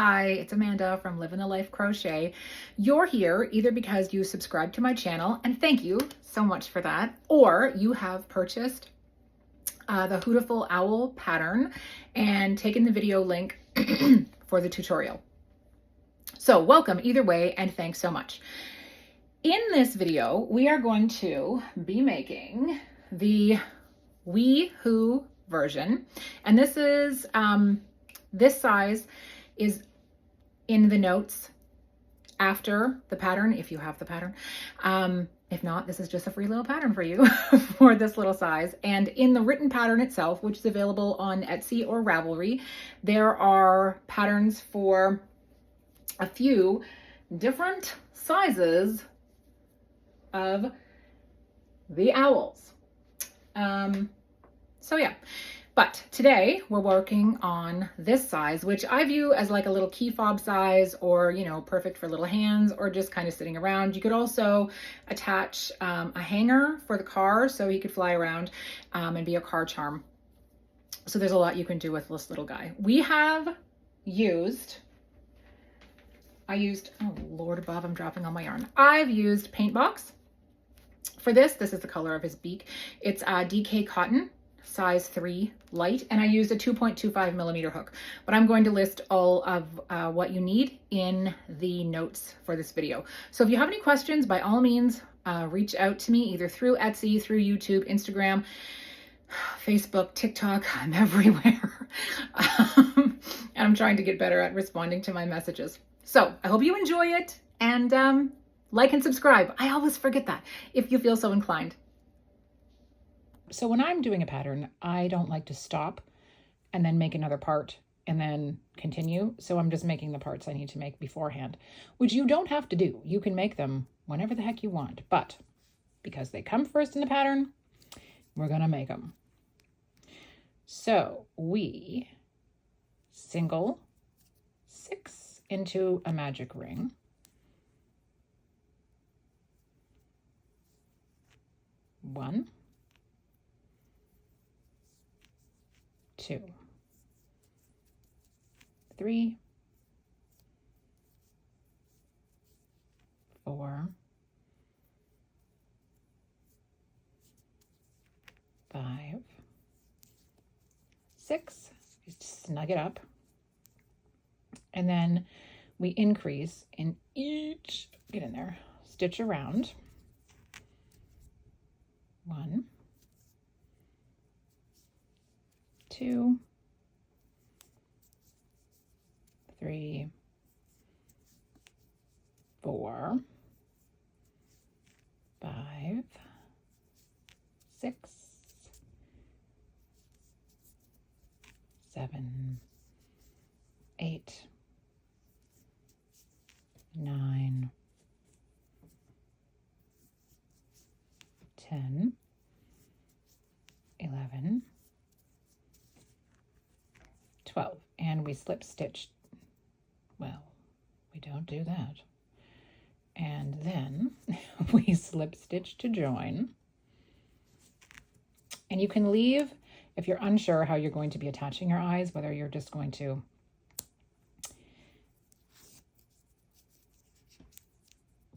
Hi, it's Amanda from Living the Life Crochet. You're here either because you subscribed to my channel, and thank you so much for that, or you have purchased the Hootiful Owl pattern and taken the video link for the tutorial. So welcome either way, and thanks so much. In this video, we are going to be making the Wee Hoo version, and this is this size is in the notes after the pattern, if you have the pattern. If not, this is just a free little pattern for you for this little size. And in the written pattern itself, which is available on Etsy or Ravelry, there are patterns for a few different sizes of the owls. So yeah, but today we're working on this size, which I view as like a little key fob size, or, you know, perfect for little hands or just kind of sitting around. You could also attach a hanger for the car so he could fly around and be a car charm. So there's a lot you can do with this little guy. Oh Lord above, I'm dropping all my yarn. I've used paint box for this. This is the color of his beak. It's DK cotton, size 3 light, and I used a 2.25 millimeter hook, but I'm going to list all of what you need in the notes for this video. So if you have any questions, by all means, reach out to me either through Etsy, through YouTube, Instagram, Facebook, TikTok. I'm everywhere. And I'm trying to get better at responding to my messages. So I hope you enjoy it, and like and subscribe. I always forget that if you feel so inclined. So when I'm doing a pattern, I don't like to stop and then make another part and then continue. So I'm just making the parts I need to make beforehand, which you don't have to do. You can make them whenever the heck you want, but because they come first in the pattern, we're gonna make them. So we single 6 into a magic ring. 1, 2, 3, 4, 5, 6. Just snug it up. And then we increase in each, get in there, stitch around. 1, 2, 3, 4, 5, 6, 7, 8, 9, 10, 11, 12, and we slip stitch. Well, we don't do that. And then we slip stitch to join. And you can leave, if you're unsure how you're going to be attaching your eyes, whether you're just going to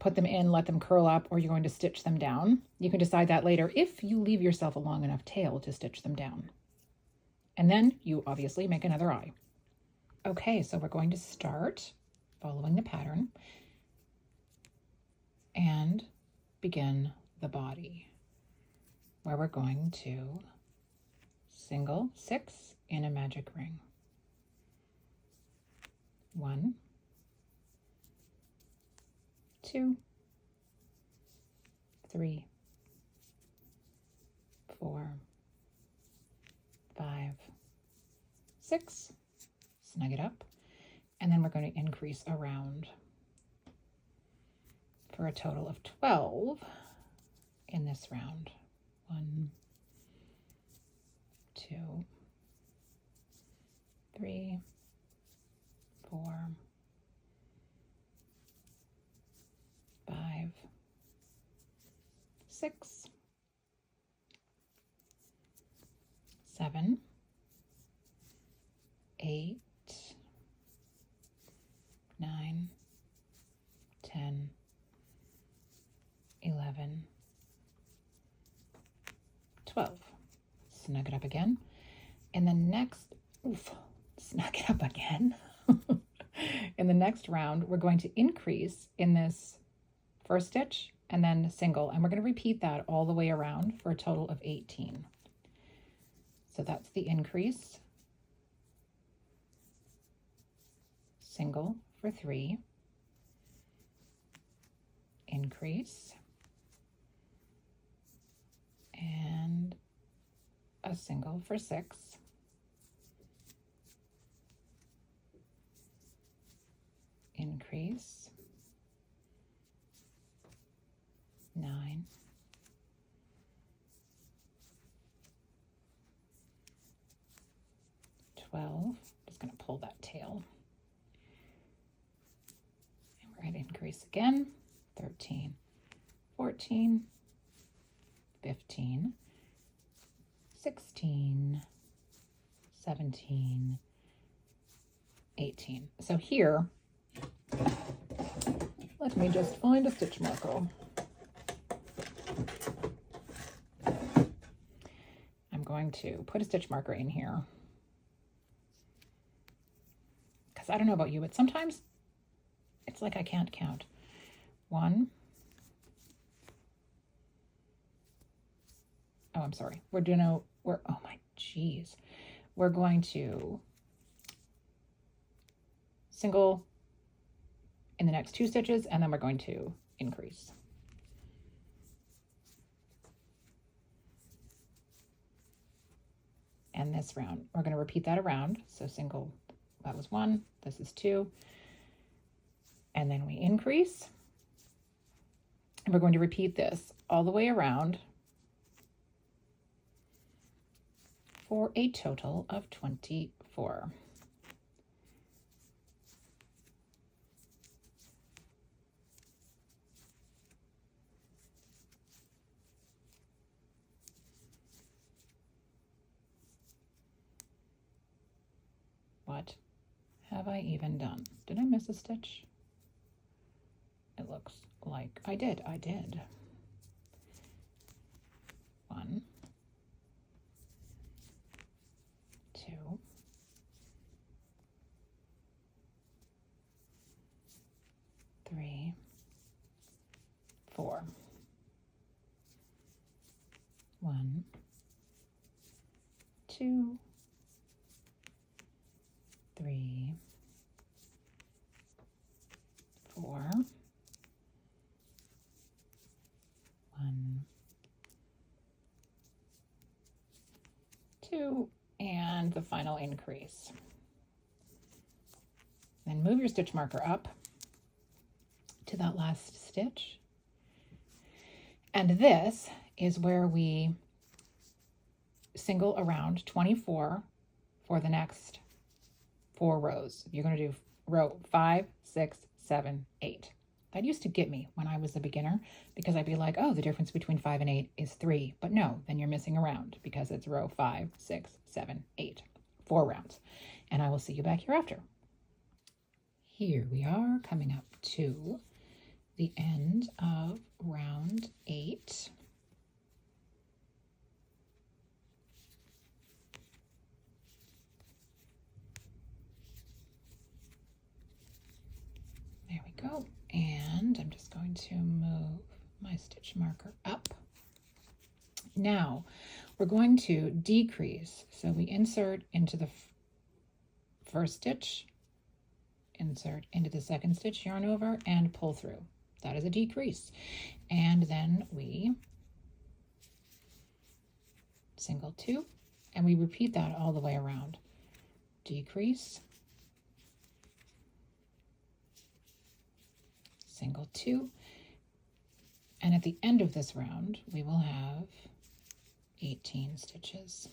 put them in, let them curl up, or you're going to stitch them down. You can decide that later if you leave yourself a long enough tail to stitch them down. And then you obviously make another eye. Okay, so we're going to start following the pattern and begin the body, where we're going to single 6 in a magic ring. 1, 2, 3, 4, 5, 6, snug it up, and then we're going to increase around for a total of 12 in this round. 1, 2, 3, 4, 5, 6, 7, 8, snug it up again. And the next, snug it up again. In the next round, we're going to increase in this first stitch and then single, and we're going to repeat that all the way around for a total of 18. So that's the increase, single for 3, increase, and a single for 6, increase, 9, just going to pull that tail, and we're going to increase again, 13, 14, 15, 16, 17, 18. So here, let me just find a stitch marker. I'm going to put a stitch marker in here, because I don't know about you, but sometimes it's like I can't count. 1. Oh, I'm sorry. We're oh my geez. We're going to single in the next 2 stitches, and then we're going to increase. And this round, we're going to repeat that around. So single, that was 1, this is 2, and then we increase. And we're going to repeat this all the way around for a total of 24. What have I even done? Did I miss a stitch? It looks like I did. 1, 2, 3, 4. 1, 2, 3, 4, 1, 2, and the final increase. Then move your stitch marker up to that last stitch. And this is where we single around 24 for the next 4 rows. You're going to do row 5, 6, 7, 8. That used to get me when I was a beginner, because I'd be like, oh, the difference between 5 and 8 is 3. But no, then you're missing a round, because it's row 5, 6, 7, 8. 4 rounds. And I will see you back here after. Here we are coming up to the end of round 8. There we go. And I'm just going to move my stitch marker up. Now we're going to decrease. So we insert into the first stitch, insert into the second stitch, yarn over, and pull through. That is a decrease. And then we single 2, and we repeat that all the way around. Decrease, single 2, and at the end of this round we will have 18 stitches.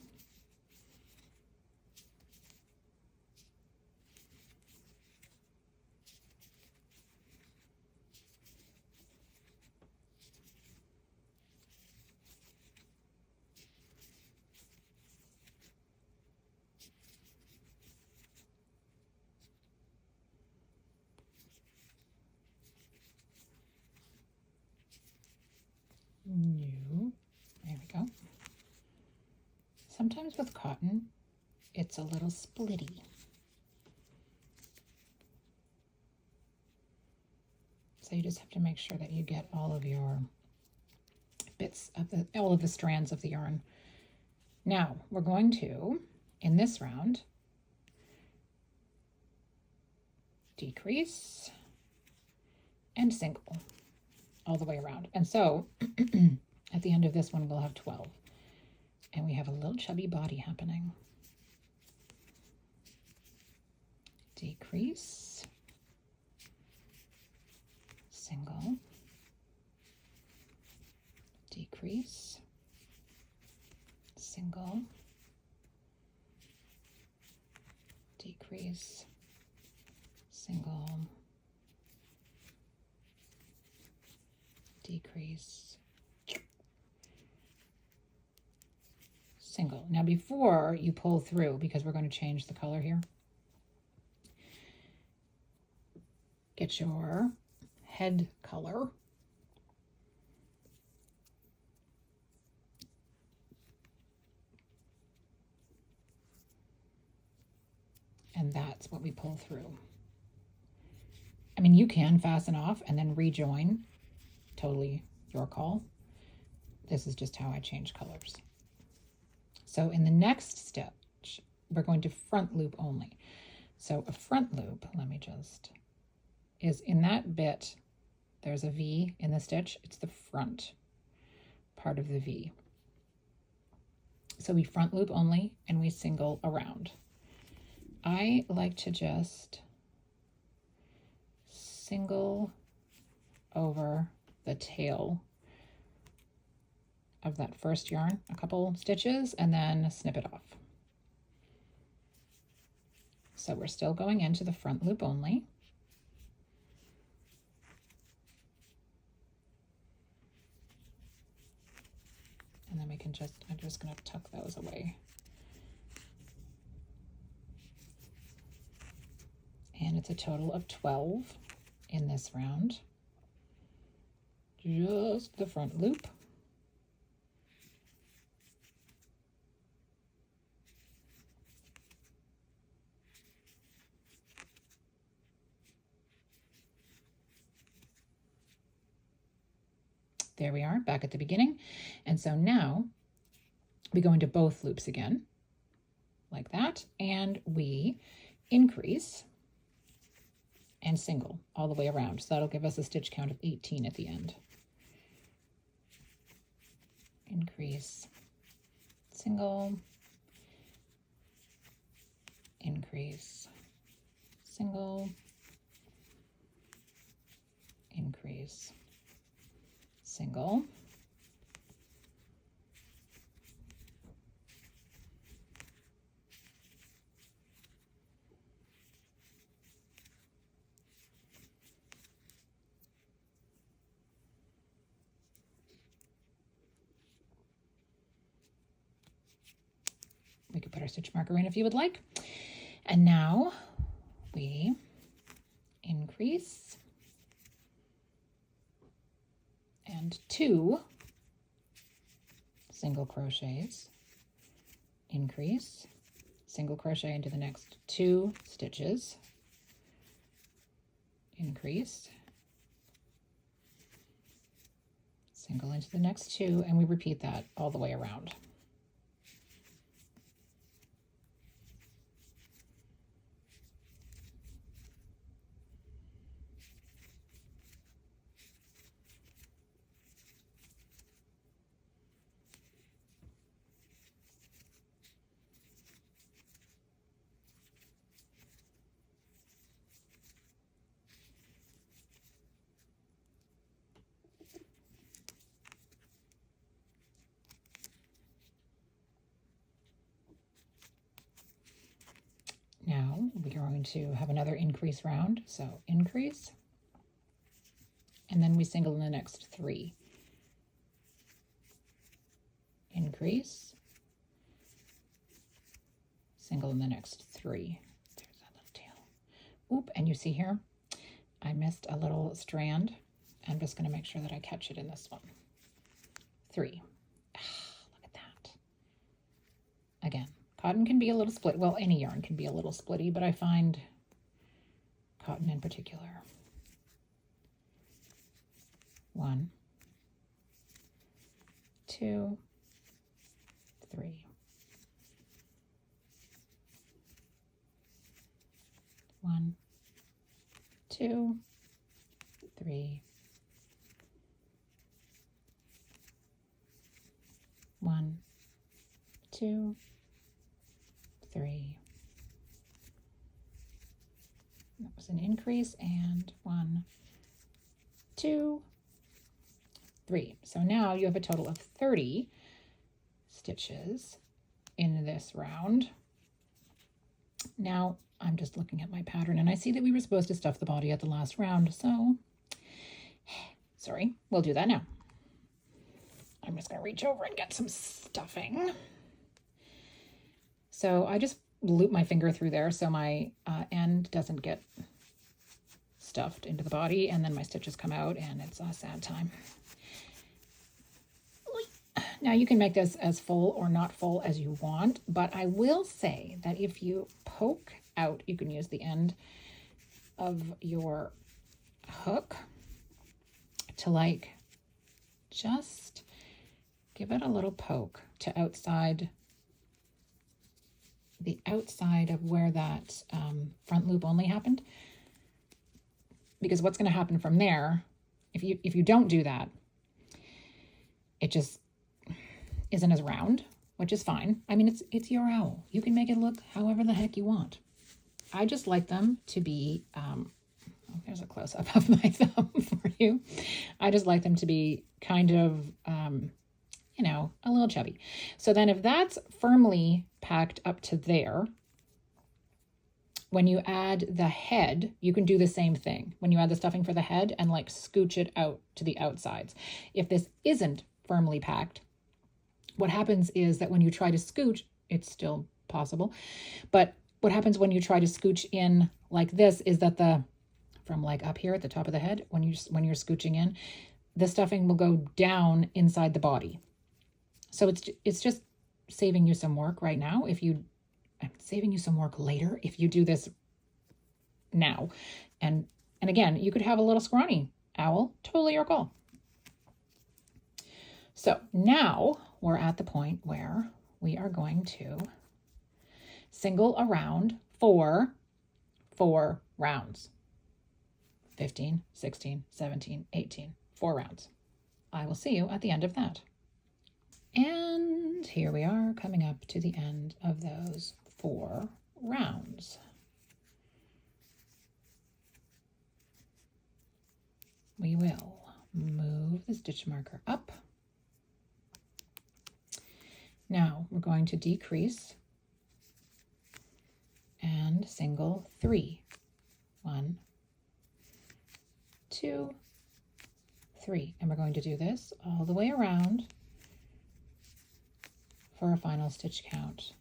New, there we go. So sometimes with cotton, it's a little splitty. So you just have to make sure that you get all of your bits of all of the strands of the yarn. Now we're going to, in this round, decrease and single all the way around. And so at the end of this one, we'll have 12. And we have a little chubby body happening. Decrease, single, decrease, single, decrease, single, decrease, single. Now before you pull through, because we're going to change the color here, get your head color. And that's what we pull through. I mean, you can fasten off and then rejoin. Totally your call. This is just how I change colors. So in the next stitch, we're going to front loop only. So a front loop, let me just, is in that bit, there's a V in the stitch. It's the front part of the V. So we front loop only and we single around. I like to just single over the tail of that first yarn a couple stitches and then snip it off. So we're still going into the front loop only. And then we can just, I'm just going to tuck those away. And it's a total of 12 in this round. Just the front loop. There we are, back at the beginning. And so now we go into both loops again, like that, and we increase and single all the way around. So that'll give us a stitch count of 18 at the end. Increase, single, increase, single, increase, single, we could put our stitch marker in if you would like. And now we increase and 2 single crochets, increase, single crochet into the next 2 stitches, increase, single into the next 2, and we repeat that all the way around. Now we're going to have another increase round. So increase, and then we single in the next 3. Increase, single in the next 3. There's that little tail. Oop, and you see here, I missed a little strand. I'm just going to make sure that I catch it in this one. 3. Look at that. Cotton can be a little split. Well, any yarn can be a little splitty, but I find cotton in particular. 1, 2, 3. 1, 2, 3. 1, 2, 3. That was an increase, and 1, 2, 3. So now you have a total of 30 stitches in this round. Now I'm just looking at my pattern and I see that we were supposed to stuff the body at the last round, so sorry, we'll do that now. I'm just going to reach over and get some stuffing. So I just loop my finger through there so my end doesn't get stuffed into the body, and then my stitches come out and it's a sad time. Now you can make this as full or not full as you want, but I will say that if you poke out, you can use the end of your hook to like just give it a little poke to the outside of where that front loop only happened. Because what's going to happen from there, if you don't do that, it just isn't as round, which is fine. I mean, it's your owl. You can make it look however the heck you want. I just like them to be, oh, there's a close-up of my thumb for you. I just like them to be kind of, you know, a little chubby. So then if that's firmly packed up to there, when you add the head, you can do the same thing. When you add the stuffing for the head and like scooch it out to the outsides. If this isn't firmly packed, what happens is that when you try to scooch, it's still possible, but what happens when you try to scooch in like this is that from like up here at the top of the head, when you're scooching in, the stuffing will go down inside the body. So it's just saving you some work right now. Saving you some work later if you do this now. And again, you could have a little scrawny owl, totally your call. So now we're at the point where we are going to single around for 4 rounds. 15, 16, 17, 18, 4 rounds. I will see you at the end of that. And here we are coming up to the end of those 4 rounds. We will move the stitch marker up. Now we're going to decrease and single 3. 1, 2, 3. And we're going to do this all the way around for a final stitch count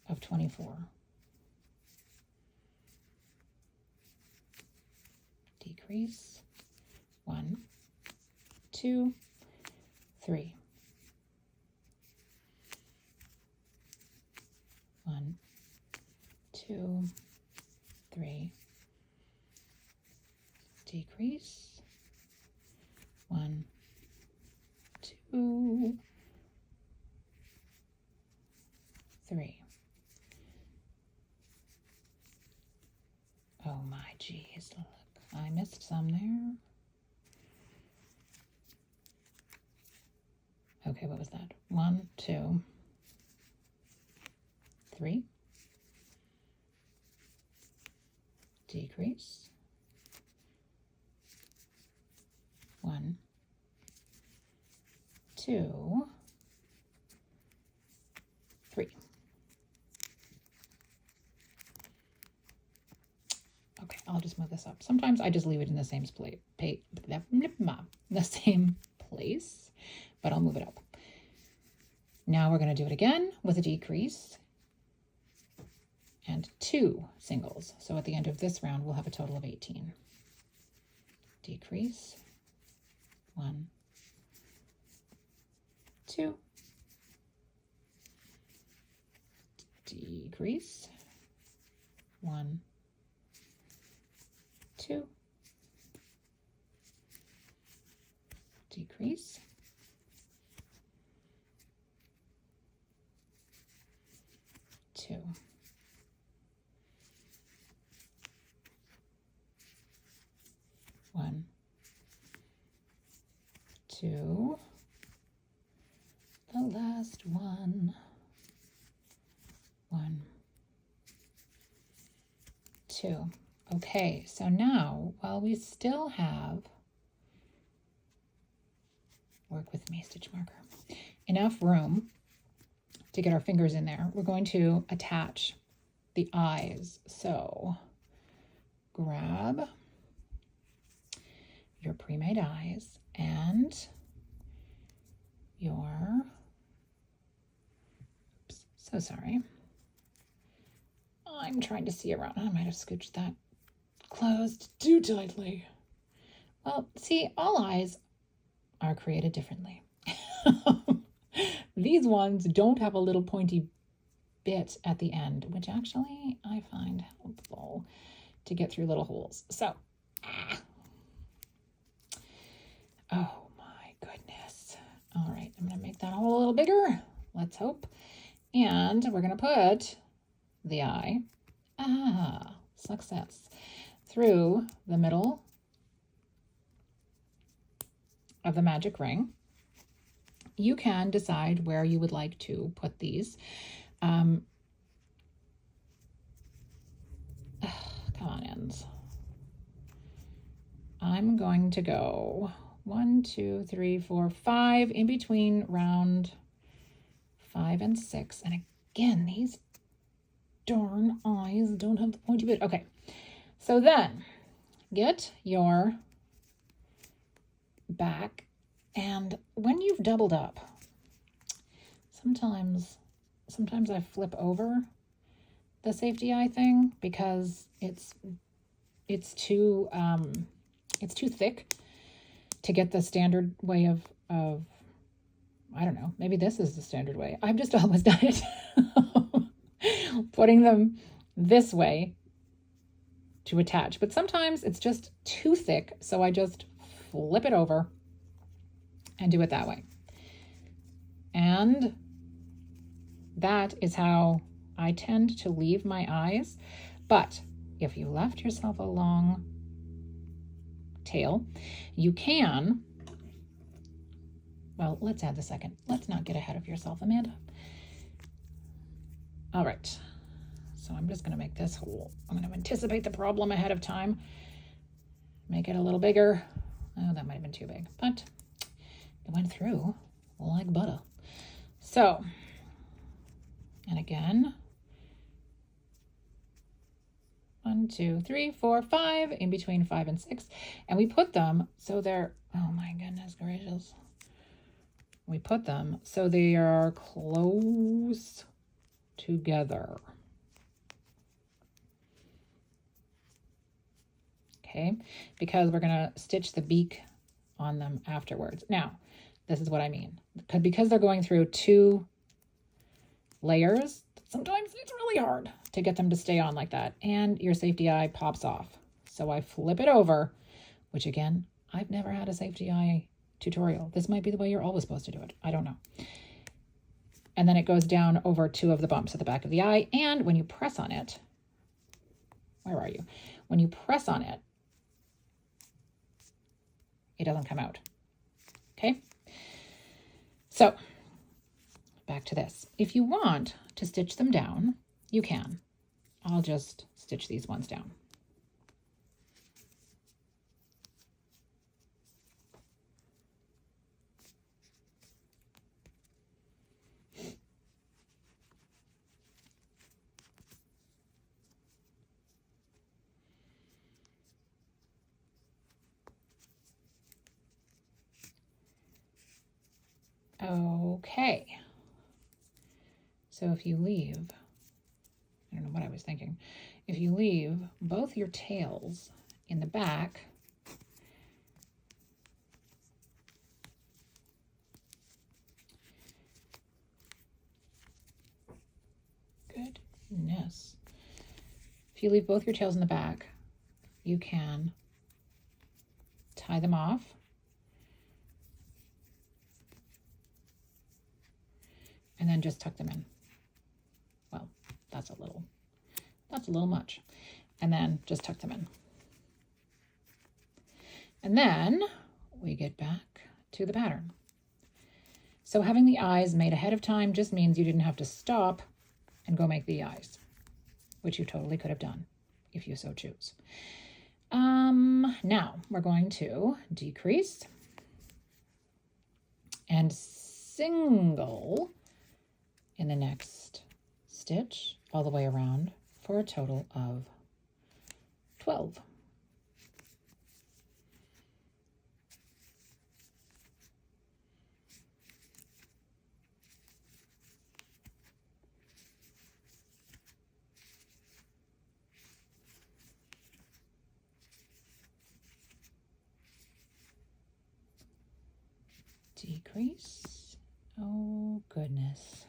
of 24. Decrease. 1, 2, 3. 1, 2, 3. Decrease. 1, 2, 3. Oh my geez, look, I missed some there. Okay, what was that? 1, 2, 3. Decrease. 1, 2, 3. Okay, I'll just move this up. Sometimes I just leave it in the same place, but I'll move it up. Now we're going to do it again with a decrease and 2 singles. So at the end of this round, we'll have a total of 18. Decrease. 1, 2, decrease, 1, 2, decrease, 2, 1, 2, the last one, 1, 2. Okay, so now while we still have, work with me, stitch marker, enough room to get our fingers in there, we're going to attach the eyes. So grab your pre-made eyes and your, oops, so sorry. I'm trying to see around. I might have scooched that closed too tightly. Well, see, all eyes are created differently. These ones don't have a little pointy bit at the end, which actually I find helpful to get through little holes. So, oh my goodness. All right, I'm gonna make that hole a little bigger, let's hope. And we're gonna put the eye, success, through the middle of the magic ring. You can decide where you would like to put these. Come on, ends. I'm going to go 1, 2, 3, 4, 5 in between round 5 and 6. And again, these darn eyes don't have the pointy bit. Okay, so then get your back, and when you've doubled up, sometimes I flip over the safety eye thing because it's too thick to get the standard way of I don't know, maybe this is the standard way. I've just always done it. Putting them this way to attach, but sometimes it's just too thick, so I just flip it over and do it that way. And that is how I tend to leave my eyes. But if you left yourself a long tail, you can, well, let's add the second. Let's not get ahead of yourself, Amanda. All right, so I'm just gonna make this hole. I'm gonna anticipate the problem ahead of time. Make it a little bigger. Oh, that might have been too big, but it went through like butter. So, and again, 1, 2, 3, 4, 5, in between 5 and 6. And we put them so they're, oh my goodness gracious. We put them so they are close together. Okay, because we're gonna stitch the beak on them afterwards. Now, this is what I mean. Because they're going through 2 layers, sometimes it's really hard to get them to stay on like that, and your safety eye pops off. So I flip it over, which again, I've never had a safety eye tutorial. This might be the way you're always supposed to do it. I don't know. And then it goes down over 2 of the bumps at the back of the eye, and when you press on it, where are you? When you press on it, it doesn't come out. Okay? So, back to this. If you want to stitch them down, you can. I'll just stitch these ones down. Okay, so if you leave, I don't know what I was thinking, if you leave both your tails in the back, good, goodness. If you leave both your tails in the back, you can tie them off. And then just tuck them in. Well, that's a little much. And then just tuck them in. And then we get back to the pattern. So having the eyes made ahead of time just means you didn't have to stop and go make the eyes, which you totally could have done if you so choose. Now we're going to decrease and single in the next stitch all the way around for a total of 12. Decrease. Oh, goodness.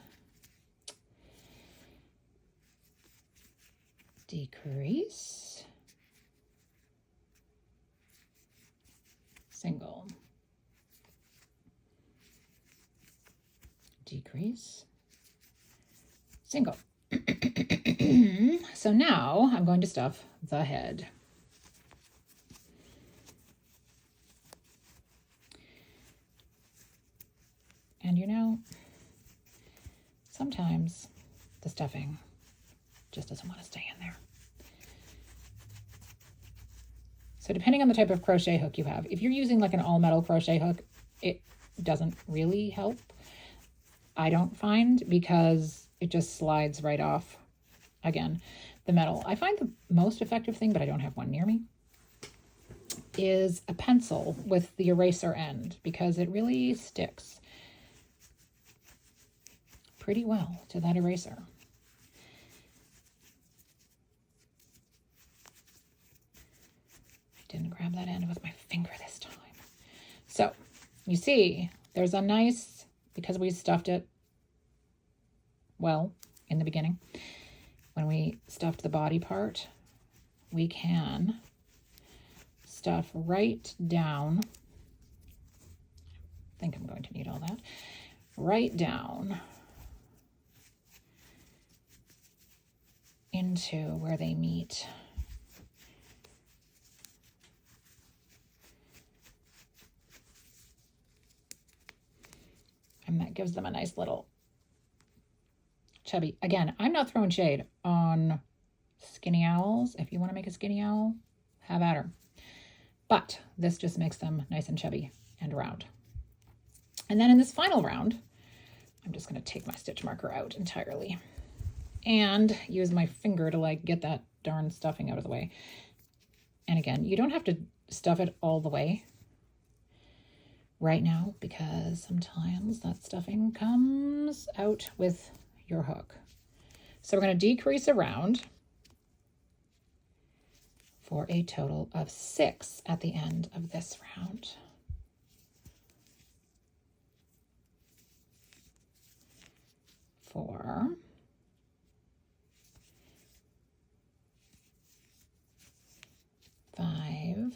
Decrease. Single. Decrease. Single. So now I'm going to stuff the head. And you know, sometimes the stuffing just doesn't want to stay in there. So depending on the type of crochet hook you have, if you're using like an all metal crochet hook, it doesn't really help. I don't find, because it just slides right off. Again, the metal. I find the most effective thing, but I don't have one near me, is a pencil with the eraser end, because it really sticks pretty well to that eraser. I didn't grab that end with my finger this time. So you see, there's a nice, because we stuffed it well in the beginning, when we stuffed the body part, we can stuff right down. I think I'm going to need all that. Right down into where they meet. And that gives them a nice little chubby. Again, I'm not throwing shade on skinny owls. If you want to make a skinny owl, have at her. But this just makes them nice and chubby and round. And then in this final round, I'm just going to take my stitch marker out entirely and use my finger to like get that darn stuffing out of the way. And again, you don't have to stuff it all the way right now, because sometimes that stuffing comes out with your hook. So we're going to decrease around for a total of 6 at the end of this round. 4, 5,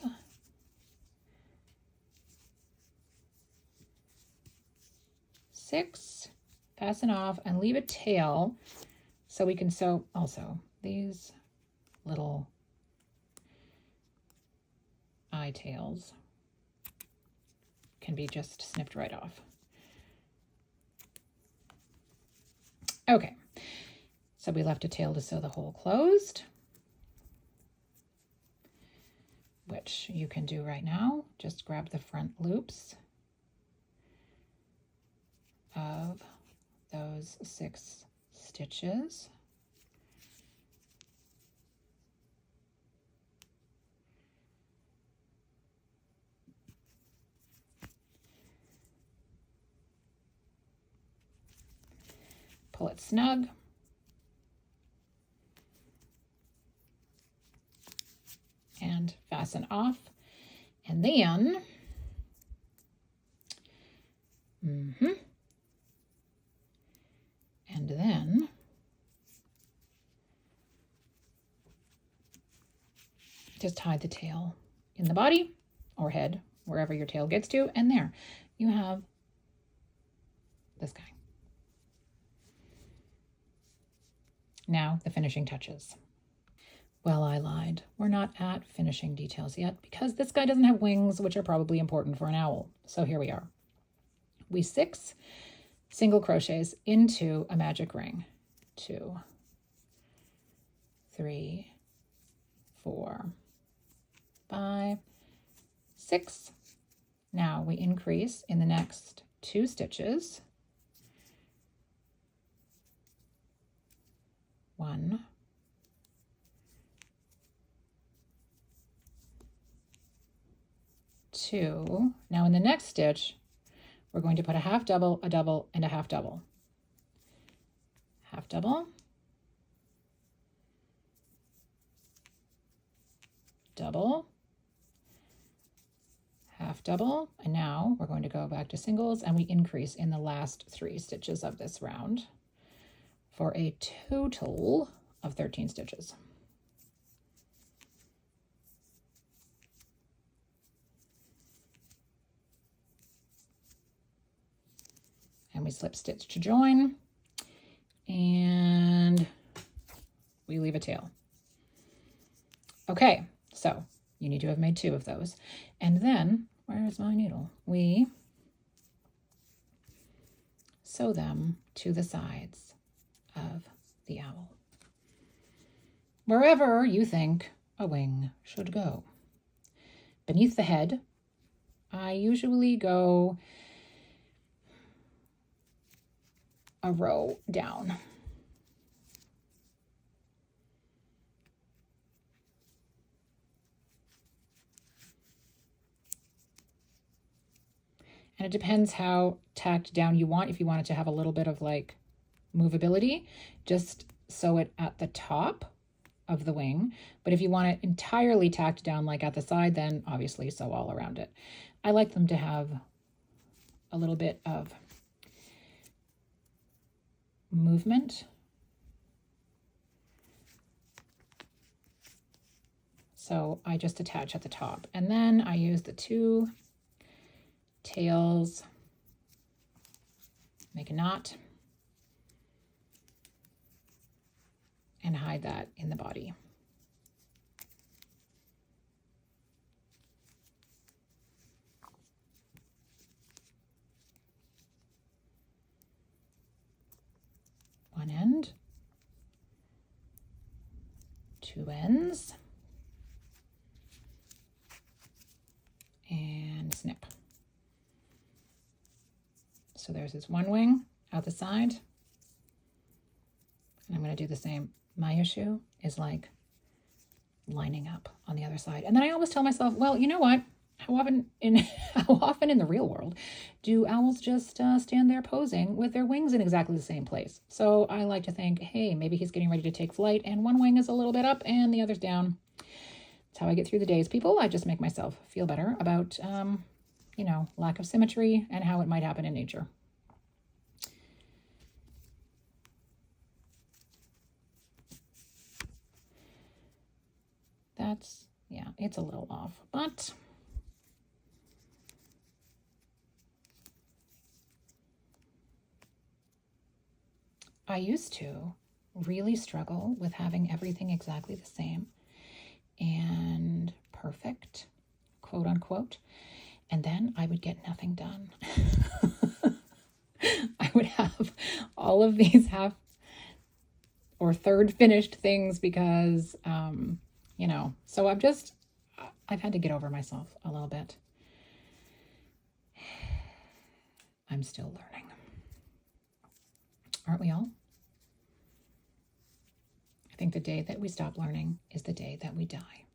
6, fasten off and leave a tail so we can sew. Also, these little eye tails can be just snipped right off. Okay, so we left a tail to sew the hole closed, which you can do right now. Just grab the front loops of those 6 stitches. Pull it snug. And fasten off. And then, and then just hide the tail in the body or head, wherever your tail gets to, and there you have this guy. Now the finishing touches. Well, I lied. We're not at finishing details yet because this guy doesn't have wings, which are probably important for an owl. So here we are. We 6 single crochets into a magic ring. 2, 3, 4, 5, 6. Now we increase in the next 2 stitches. 1, 2. Now in the next stitch, we're going to put a half double, a double, and a half double. Half double, double, half double, and now we're going to go back to singles and we increase in the last 3 stitches of this round for a total of 13 stitches. And we slip stitch to join, and we leave a tail. Okay, so you need to have made 2 of those. And then, where's my needle? We sew them to the sides of the owl, wherever you think a wing should go. Beneath the head, I usually go a row down. And it depends how tacked down you want. If you want it to have a little bit of like movability, just sew it at the top of the wing. But if you want it entirely tacked down like at the side, then obviously sew all around it. I like them to have a little bit of movement. So I just attach at the top, and then I use the 2 tails, make a knot, and hide that in the body. One end, 2 ends, and snip. So there's his one wing out the side, and I'm going to do the same. My issue is like lining up on the other side. And then I always tell myself, well, you know what? How often in the real world do owls just stand there posing with their wings in exactly the same place? So I like to think, hey, maybe he's getting ready to take flight and one wing is a little bit up and the other's down. That's how I get through the days, people. I just make myself feel better about, you know, lack of symmetry and how it might happen in nature. That's, yeah, it's a little off, but I used to really struggle with having everything exactly the same and perfect, quote unquote, and then I would get nothing done. I would have all of these half or third finished things because, you know, so I've had to get over myself a little bit. I'm still learning. Aren't we all? I think the day that we stop learning is the day that we die.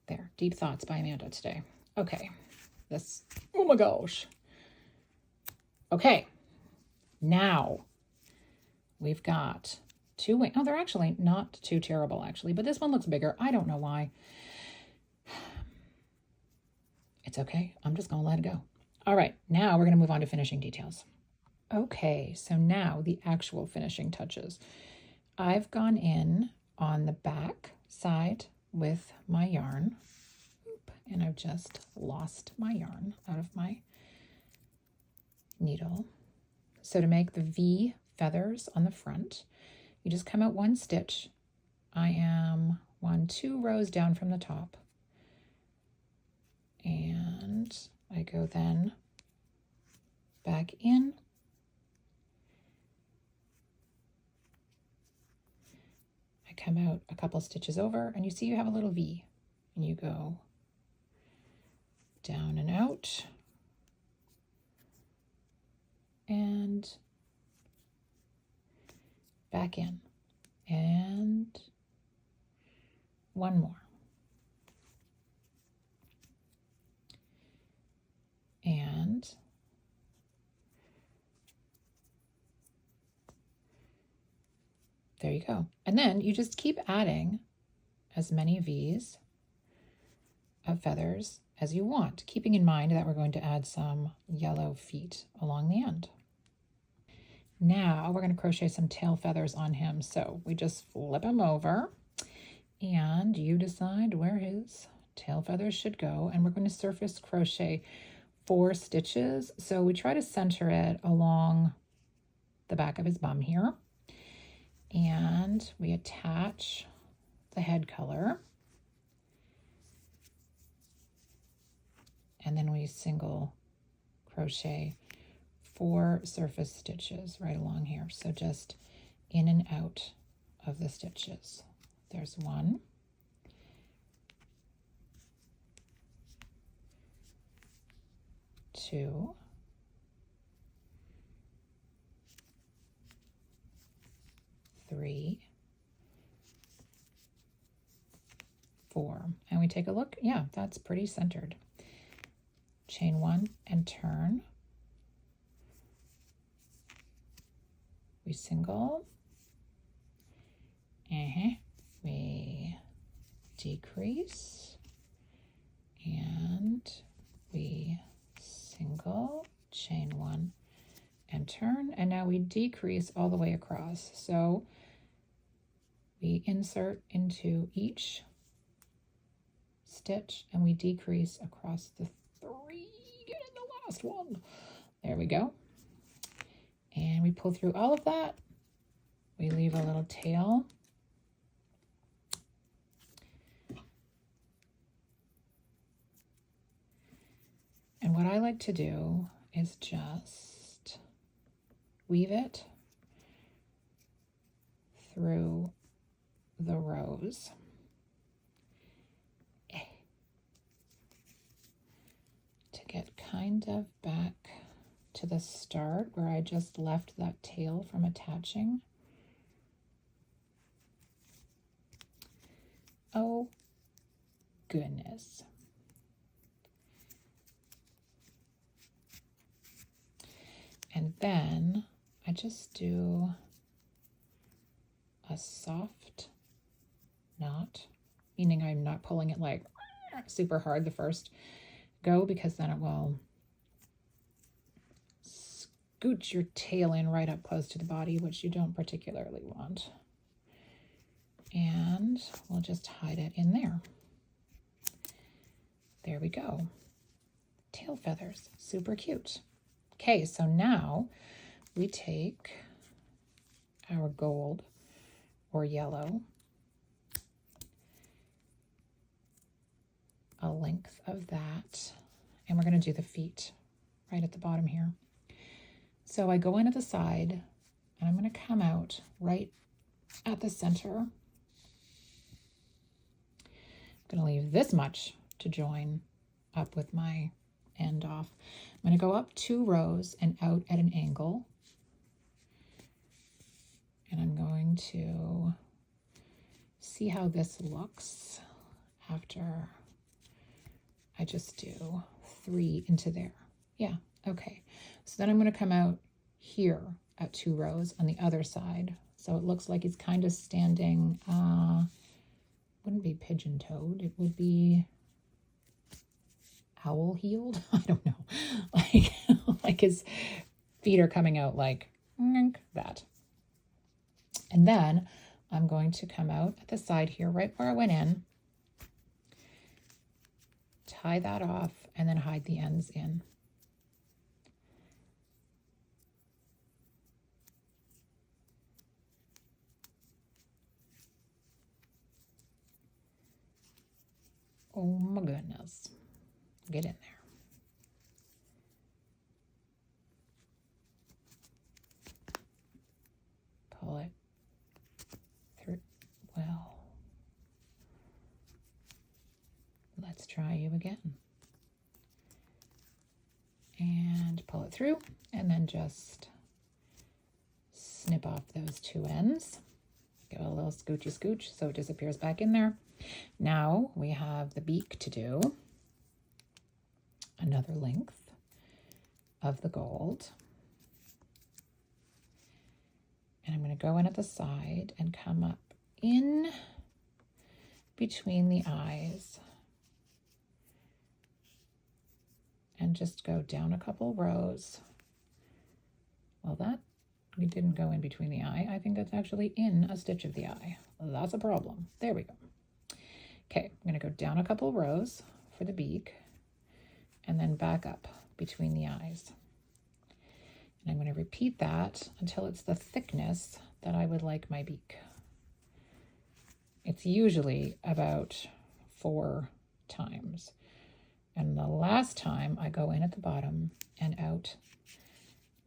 There, deep thoughts by Amanda today. Okay, this, oh my gosh. Okay, now we've got 2 wings. Oh, they're actually not too terrible, actually, but this one looks bigger. I don't know why. It's okay. I'm just going to let it go. All right, now we're going to move on to finishing details. Okay, so now the actual finishing touches. I've gone in on the back side with my yarn, and I've just lost my yarn out of my needle. So to make the V feathers on the front, you just come out one stitch. I am 2 rows down from the top, and I go then back in, I come out a couple stitches over, and you see you have a little V, and you go down and out, and back in, and one more, and there you go. And then you just keep adding as many V's of feathers as you want, keeping in mind that we're going to add some yellow feet along the end. Now we're going to crochet some tail feathers on him. So we just flip him over, and you decide where his tail feathers should go. And we're going to surface crochet 4 stitches. So we try to center it along the back of his bum here. And we attach the head color. And then we single crochet 4 surface stitches right along here. So just in and out of the stitches. There's 1. 2. 3. 4. And we take a look. Yeah, that's pretty centered. Chain 1 and turn. We single. We decrease. And we single, chain 1 and turn. And now we decrease all the way across. So we insert into each stitch and we decrease across the 3. Get in the last one. There we go. And we pull through all of that. We leave a little tail. And what I like to do is just weave it through the rows. To get kind of back to the start where I just left that tail from attaching. Oh, goodness. And then I just do a soft knot, meaning I'm not pulling it like super hard the first go, because then it will scoot your tail in right up close to the body, which you don't particularly want. And we'll just hide it in there. There we go. Tail feathers, super cute. Okay, so now we take our gold or yellow, a length of that, and we're going to do the feet right at the bottom here. So I go in at the side, and I'm going to come out right at the center. I'm going to leave this much to join up with my end off. I'm going to go up 2 rows and out at an angle. And I'm going to see how this looks after I just do 3 into there. Yeah, okay. So then I'm going to come out here at 2 rows on the other side. So it looks like it's kind of standing, wouldn't be pigeon-toed, it would be owl-heeled. I don't know. Like his feet are coming out like that. And then I'm going to come out at the side here, right where I went in, tie that off, and then hide the ends in. Oh my goodness. Get in there. Pull it through. Well, let's try you again. And pull it through, and then just snip off those two ends. Give it a little scoochy scooch so it disappears back in there. Now we have the beak to do. Another length of the gold. And I'm going to go in at the side and come up in between the eyes. And just go down a couple rows. Well, that we didn't go in between the eye. I think that's actually in a stitch of the eye. That's a problem. There we go. Okay, I'm going to go down a couple rows for the beak and then back up between the eyes. And I'm going to repeat that until it's the thickness that I would like my beak. It's usually about 4 times. And the last time I go in at the bottom and out,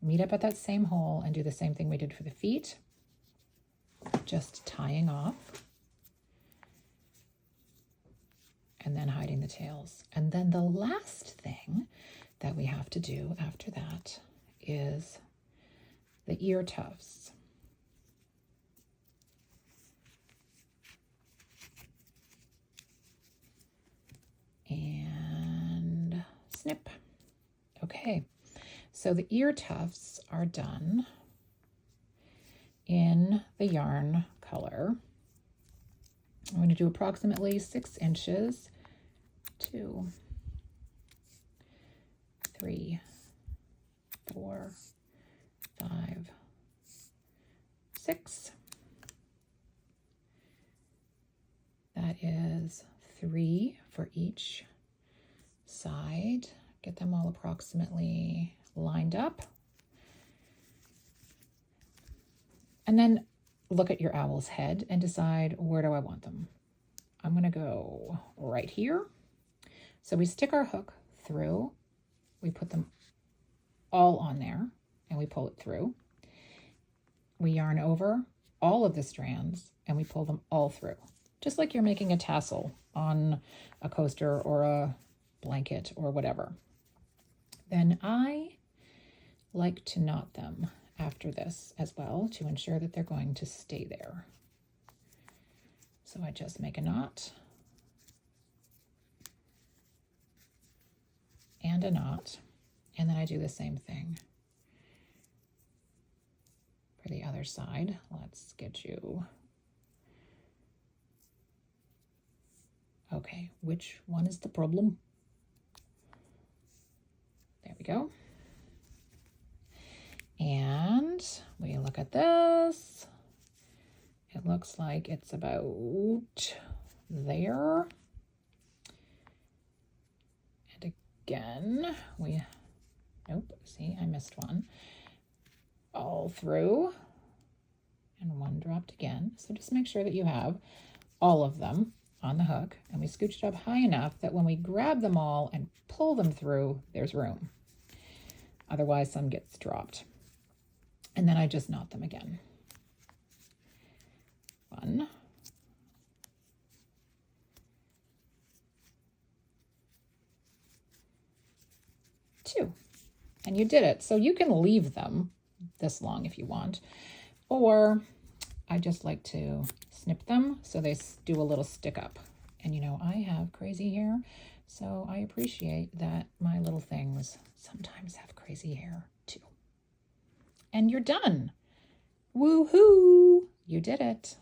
meet up at that same hole and do the same thing we did for the feet, just tying off and then hiding the tails. And then the last thing that we have to do after that is the ear tufts. And snip. Okay, so the ear tufts are done in the yarn color. I'm going to do approximately 6 inches. 2, 3, 4, 5, 6. That is 3 for each side. Get them all approximately lined up. And then look at your owl's head and decide, where do I want them? I'm going to go right here. So we stick our hook through, we put them all on there, and we pull it through. We yarn over all of the strands, and we pull them all through, just like you're making a tassel on a coaster or a blanket or whatever. Then I like to knot them after this as well to ensure that they're going to stay there. So I just make a knot and a knot, and then I do the same thing for the other side. Let's get you. Okay, which one is the problem? There we go. And we look at this. It looks like it's about there. And again, nope, see, I missed one. All through, and one dropped again. So just make sure that you have all of them on the hook, and we scooch it up high enough that when we grab them all and pull them through, there's room. Otherwise, some gets dropped. And then I just knot them again. 1, 2, and you did it. So you can leave them this long if you want, or I just like to snip them so they do a little stick up. And you know, I have crazy hair, so I appreciate that my little things sometimes have crazy hair too. And you're done. Woohoo! You did it.